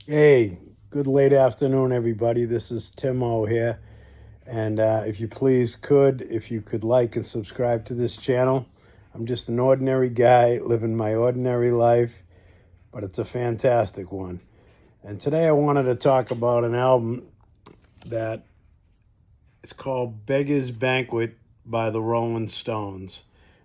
Hey, good late afternoon, everybody. This is Timo here. And if you please if you could like and subscribe to this channel. I'm just an ordinary guy living my ordinary life, but it's a fantastic one. And today I wanted to talk about an album that is called Beggar's Banquet by the Rolling Stones.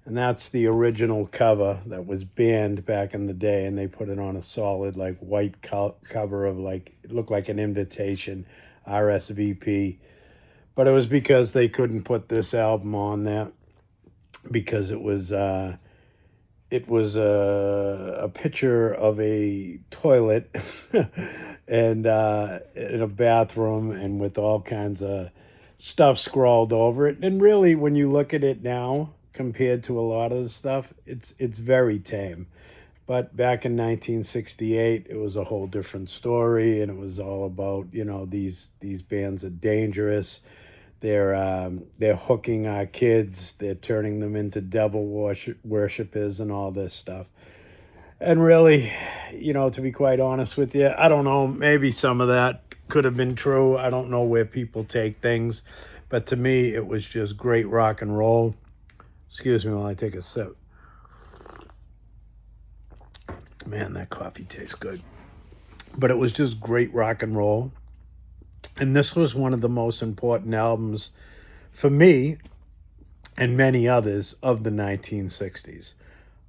And that's the original cover that was banned back in the day, and they put it on a solid, like, white cover of, like, it looked like an invitation, RSVP. But it was because they couldn't put this album on there because it was a picture of a toilet and in a bathroom and with all kinds of stuff scrawled over it. And really, when you look at it now compared to a lot of the stuff, it's very tame. But back in 1968, it was a whole different story, and it was all about, these bands are dangerous. They're hooking our kids. They're turning them into devil worshippers and all this stuff. And really, to be quite honest with you, I don't know. Maybe some of that could have been true. I don't know where people take things, but to me, it was just great rock and roll. Excuse me while I take a sip. Man, that coffee tastes good. But it was just great rock and roll. And this was one of the most important albums for me and many others of the 1960s.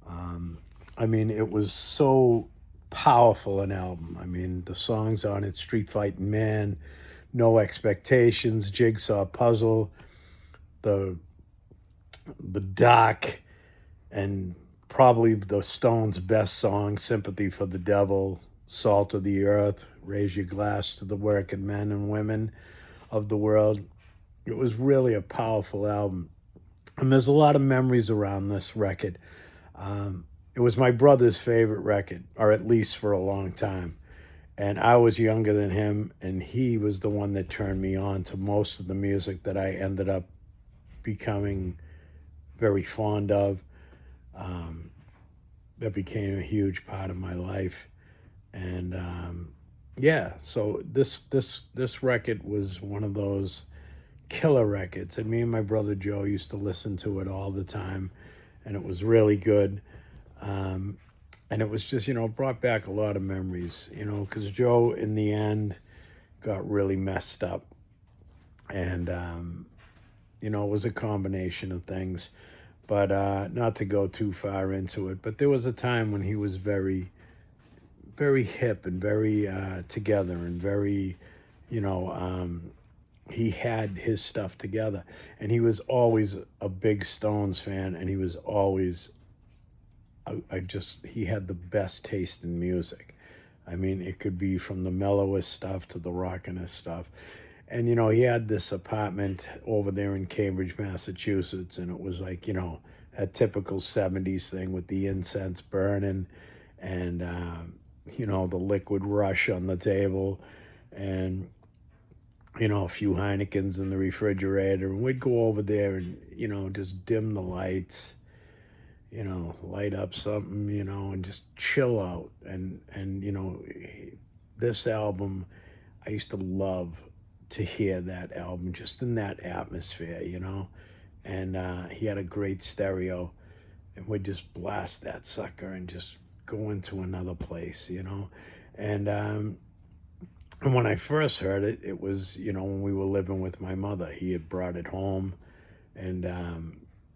Um, I mean, it was so powerful an album. I mean, the songs on it: Street Fighting Man, No Expectations, Jigsaw Puzzle, the Doc, and probably the Stones' best song, Sympathy for the Devil, Salt of the Earth, Raise Your Glass to the Working Men and Women of the World. It was really a powerful album. And there's a lot of memories around this record. It was my brother's favorite record, or at least for a long time. And I was younger than him, and he was the one that turned me on to most of the music that I ended up becoming very fond of. Um, that became a huge part of my life. And yeah, so this record was one of those killer records, and me and my brother Joe used to listen to it all the time, and it was really good. Um, and it was just, brought back a lot of memories, because Joe in the end got really messed up, and it was a combination of things. But not to go too far into it, but there was a time when he was very, very hip and very together and very, you know, um, he had his stuff together, and he was always a big Stones fan, and he was always he had the best taste in music. I mean, it could be from the mellowest stuff to the rockinest stuff. And he had this apartment over there in Cambridge, Massachusetts, and it was like, a typical 70s thing with the incense burning and the liquid rush on the table, and a few Heinekens in the refrigerator. And we'd go over there and, just dim the lights, light up something, and just chill out. And this album, I used to love to hear that album just in that atmosphere, And he had a great stereo, and we'd just blast that sucker and just go into another place, And and when I first heard it, it was, when we were living with my mother. He had brought it home, and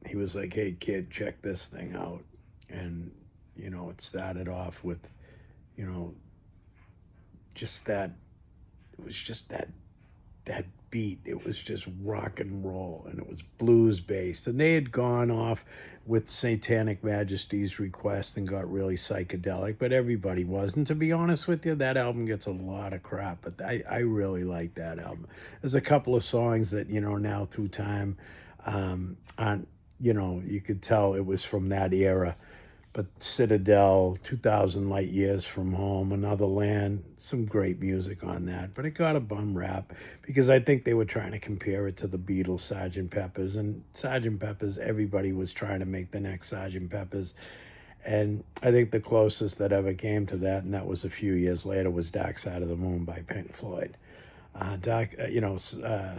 he was like, "Hey, kid, check this thing out." And, it started off with, you know, just that, it was just that beat. It was just rock and roll, and it was blues based. And they had gone off with Satanic Majesty's Request and got really psychedelic, but everybody was. And to be honest with you, that album gets a lot of crap, but I really like that album. There's a couple of songs that, now through time, aren't, you could tell it was from that era. But Citadel, 2,000 Light Years from Home, Another Land, some great music on that. But it got a bum rap because I think they were trying to compare it to the Beatles' Sgt. Pepper's. And Sgt. Pepper's, everybody was trying to make the next Sgt. Pepper's. And I think the closest that ever came to that, and that was a few years later, was Dark Side of the Moon by Pink Floyd.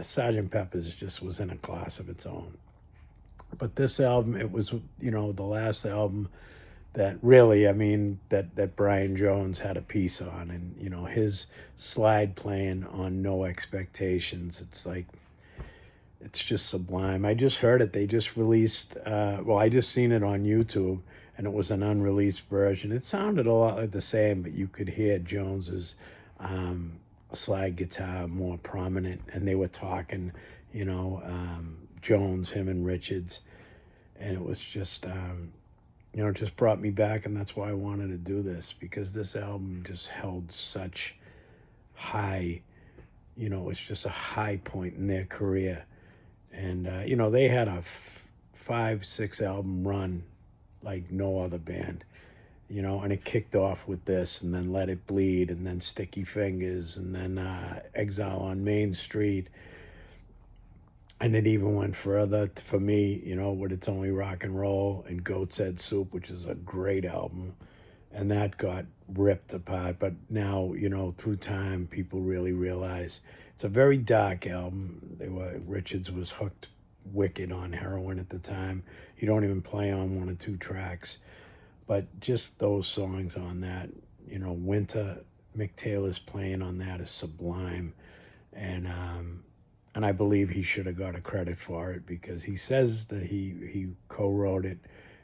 Sergeant Pepper's just was in a class of its own. But this album, it was, the last album that really, I mean, that Brian Jones had a piece on, and his slide playing on No Expectations. It's like, it's just sublime. I just heard it. They just released. I just seen it on YouTube, and it was an unreleased version. It sounded a lot like the same, but you could hear Jones's slide guitar more prominent, and they were talking. Jones, him, and Richards, and it was just. It just brought me back, and that's why I wanted to do this, because this album just held such high, it's just a high point in their career. And, they had a 5-6 album run like no other band, and it kicked off with this, and then Let It Bleed, and then Sticky Fingers, and then Exile on Main Street. And it even went further for me, with It's Only Rock and Roll and Goat's Head Soup, which is a great album. And that got ripped apart. But now, through time, people really realize it's a very dark album. Richards was hooked wicked on heroin at the time. You don't even play on 1 or 2 tracks. But just those songs on that, Winter, Mick Taylor's playing on that is sublime. And I believe he should have got a credit for it, because he says that he co-wrote it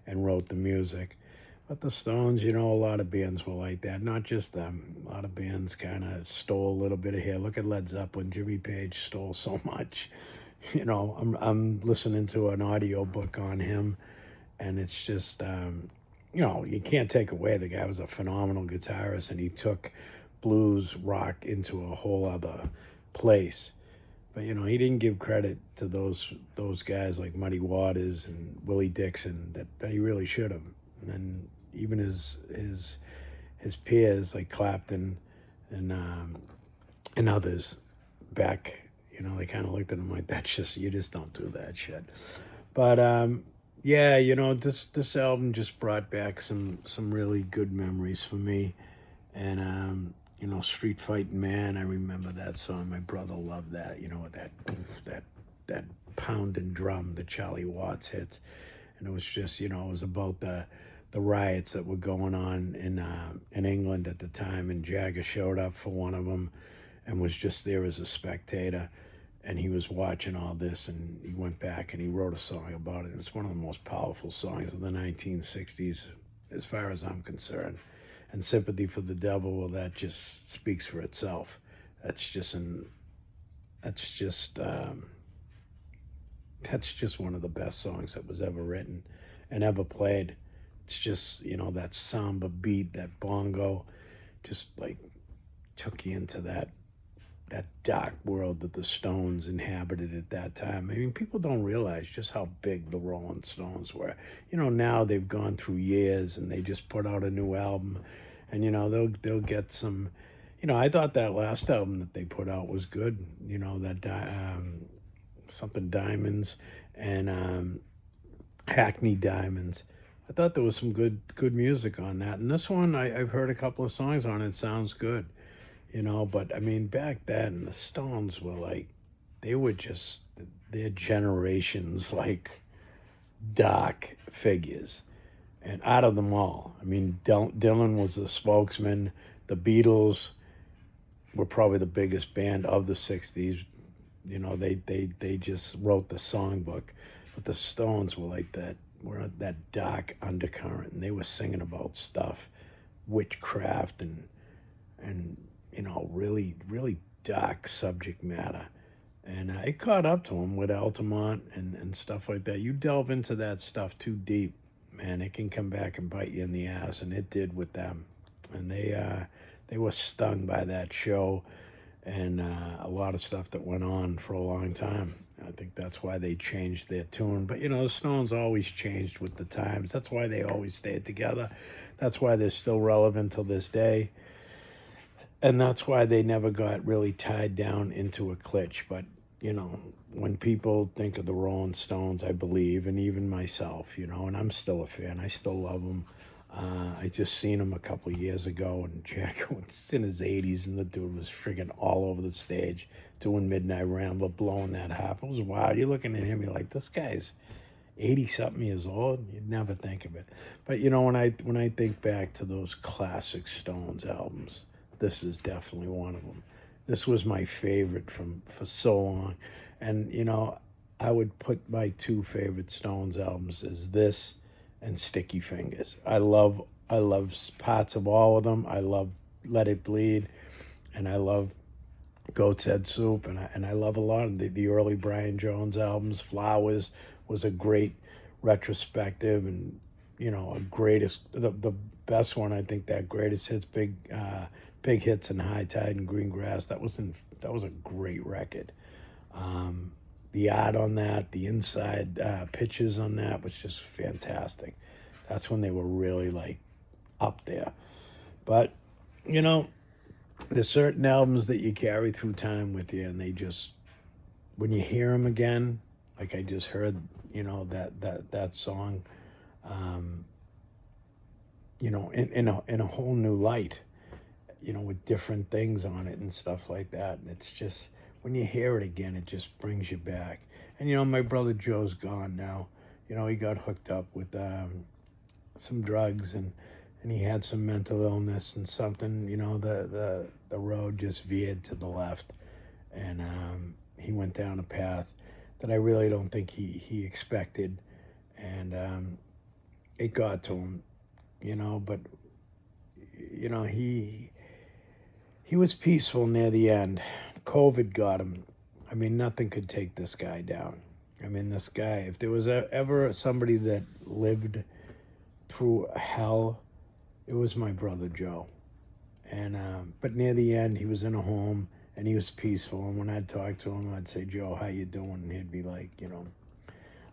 and wrote the music. But the Stones, a lot of bands were like that. Not just them. A lot of bands kind of stole a little bit of here. Look at Led Zeppelin. Jimmy Page stole so much. I'm listening to an audio book on him, and it's just, you can't take away the guy was a phenomenal guitarist, and he took blues rock into a whole other place. But he didn't give credit to those guys like Muddy Waters and Willie Dixon that he really should have. And even his peers like Clapton and others back, they kind of looked at him like, you just don't do that shit. But this album just brought back some really good memories for me. And Street Fighting Man, I remember that song. My brother loved that, with that pounding drum that Charlie Watts hits. And it was just, it was about the riots that were going on in England at the time, and Jagger showed up for one of them and was just there as a spectator. And he was watching all this, and he went back and he wrote a song about it. And it's one of the most powerful songs of the 1960s, as far as I'm concerned. And Sympathy for the Devil, well, that just speaks for itself. That's just one of the best songs that was ever written and ever played. It's just, that samba beat, that bongo, just like took you into that dark world that the Stones inhabited at that time. I mean, people don't realize just how big the Rolling Stones were. Now they've gone through years and they just put out a new album, and they'll get some. I thought that last album that they put out was good. That something Diamonds and Hackney Diamonds. I thought there was some good music on that. And this one, I've heard a couple of songs on it. Sounds good. But I mean, back then, the Stones were like, they were just their generation's like dark figures, and out of them all. I mean, Dylan was the spokesman. The Beatles were probably the biggest band of the 60s. They just wrote the songbook. But the Stones were like that, were that dark undercurrent, and they were singing about stuff, witchcraft and really, really dark subject matter. And it caught up to them with Altamont and stuff like that. You delve into that stuff too deep, man, it can come back and bite you in the ass, and it did with them. And they were stung by that show and a lot of stuff that went on for a long time. I think that's why they changed their tune. But, the Stones always changed with the times. That's why they always stayed together. That's why they're still relevant till this day. And that's why they never got really tied down into a clique. But, when people think of the Rolling Stones, I believe, and even myself, and I'm still a fan. I still love them. I just seen him a couple years ago, and Jack was in his 80s, and the dude was friggin' all over the stage doing Midnight Rambler, blowing that harp. It was wild. You're looking at him, you're like, this guy's 80 something years old. You'd never think of it. But you know, when I think back to those classic Stones albums, this is definitely one of them. This was my favorite for so long. And you know, I would put my two favorite Stones albums as this and Sticky Fingers. I love parts of all of them. I love Let It Bleed, and I love Goat's Head Soup, and I love a lot of the early Brian Jones albums. Flowers was a great retrospective, and you know, a greatest the best one, I think, that greatest hits, big hits and High Tide and Green Grass. That was a great record. Um, the art on that, the inside pictures on that was just fantastic. That's when they were really like up there. But you know, there's certain albums that you carry through time with you, and they just, when you hear them again, like I just heard, you know, that song, um, you know, in a whole new light, you know, with different things on it and stuff like that. And it's just, when you hear it again, it just brings you back. And you know, my brother Joe's gone now. You know, he got hooked up with some drugs, and he had some mental illness and something. You know, the road just veered to the left, and he went down a path that I really don't think he expected, and it got to him. You know, but you know, he was peaceful near the end. COVID got him. I mean, nothing could take this guy down. I mean, this guy, if there was ever somebody that lived through hell, it was my brother Joe. And but near the end, he was in a home, and he was peaceful. And when I'd talk to him, I'd say, Joe, how you doing? And he'd be like, you know,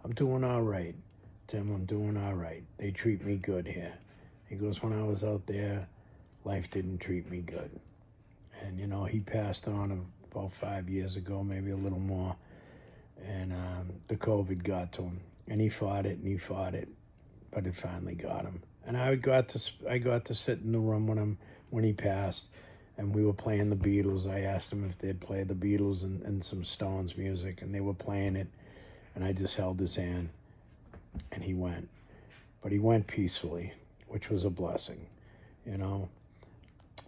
I'm doing all right, Tim. I'm doing all right. They treat me good here. He goes, when I was out there, life didn't treat me good. And you know, he passed on about 5 years ago, maybe a little more. And the COVID got to him, and he fought it and he fought it, but it finally got him. And I got to sit in the room with him when he passed, and we were playing the Beatles. I asked him if they'd play the Beatles and some Stones music, and they were playing it, and I just held his hand, and he went. But he went peacefully, which was a blessing, you know.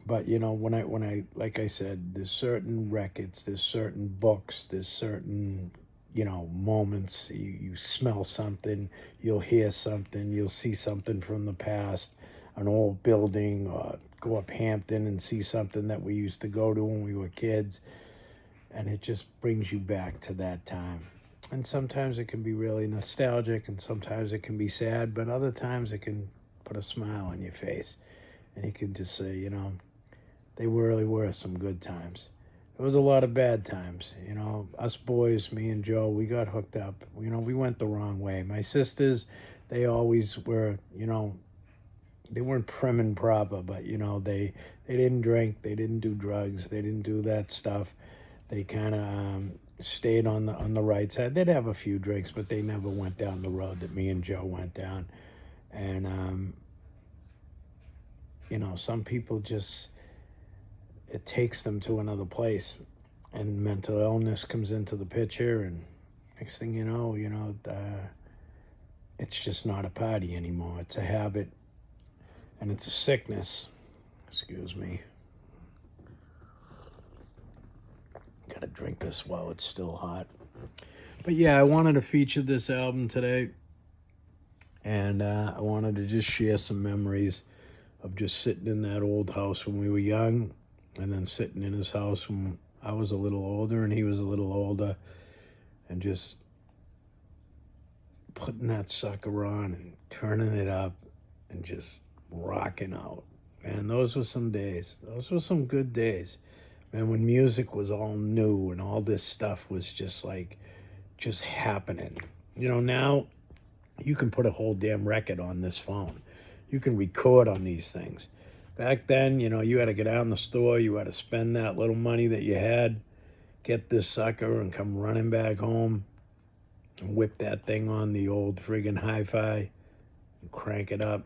But you know, when I like I said, there's certain records, there's certain books, there's certain, you know, moments. You smell something, you'll hear something, you'll see something from the past, an old building, or go up Hampton and see something that we used to go to when we were kids, and it just brings you back to that time. And sometimes it can be really nostalgic, and sometimes it can be sad, but other times it can put a smile on your face, and you can just say, you know, they really were some good times. There was a lot of bad times, you know. Us boys, me and Joe, we got hooked up. You know, we went the wrong way. My sisters, they always were, you know, they weren't prim and proper, but you know, they didn't drink, they didn't do drugs, they didn't do that stuff. They kind of stayed on the right side. They'd have a few drinks, but they never went down the road that me and Joe went down. And you know, some people just, it takes them to another place, and mental illness comes into the picture, and next thing you know, it's just not a party anymore. It's a habit, and it's a sickness. Excuse me. Gotta drink this while it's still hot. But yeah, I wanted to feature this album today, and I wanted to just share some memories of just sitting in that old house when we were young, and then sitting in his house when I was a little older and he was a little older, and just putting that sucker on and turning it up and just rocking out. Man, those were some days. Those were some good days. Man, when music was all new and all this stuff was just like, just happening. You know, now you can put a whole damn record on this phone. You can record on these things. Back then, you know, you had to get out in the store, you had to spend that little money that you had, get this sucker, and come running back home and whip that thing on the old friggin' hi-fi and crank it up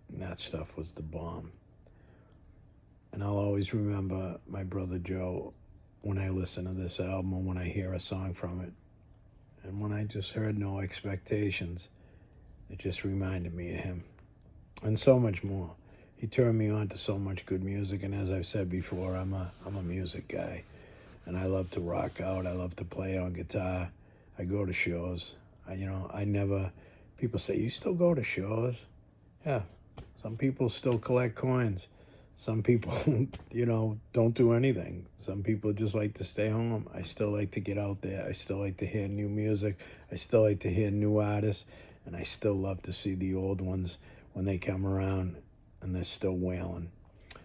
And that stuff was the bomb. And I'll always remember my brother Joe when I listen to this album or when I hear a song from it. And when I just heard No Expectations, it just reminded me of him. And so much more. He turned me on to so much good music, and as I've said before, I'm a music guy, and I love to rock out. I love to play on guitar. I go to shows. I never. People say, you still go to shows? Yeah. Some people still collect coins. Some people, don't do anything. Some people just like to stay home. I still like to get out there. I still like to hear new music. I still like to hear new artists, and I still love to see the old ones when they come around and they're still wailing.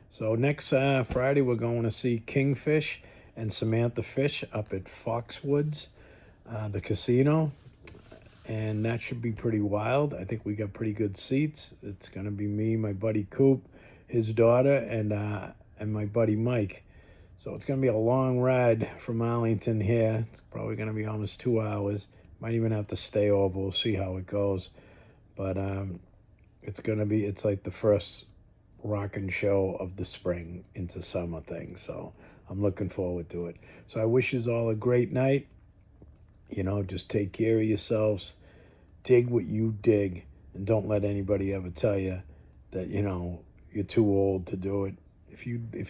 So next Friday, we're going to see Kingfish and Samantha Fish up at Foxwoods, the casino. And that should be pretty wild. I think we got pretty good seats. It's going to be me, my buddy Coop, his daughter, and my buddy Mike. So it's going to be a long ride from Arlington here. It's probably going to be almost 2 hours. Might even have to stay over. We'll see how it goes. But it's like the first rockin' show of the spring into summer thing. So I'm looking forward to it. So I wish you all a great night. Just take care of yourselves. Dig what you dig. And don't let anybody ever tell you that, you're too old to do it. If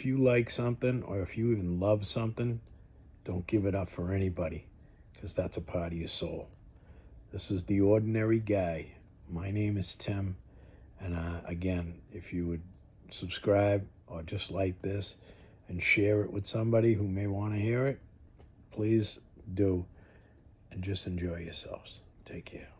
you like something, or if you even love something, don't give it up for anybody, because that's a part of your soul. This is The Ordinary Guy. My name is Tim. And again, if you would subscribe or just like this and share it with somebody who may want to hear it, please do. And just enjoy yourselves. Take care.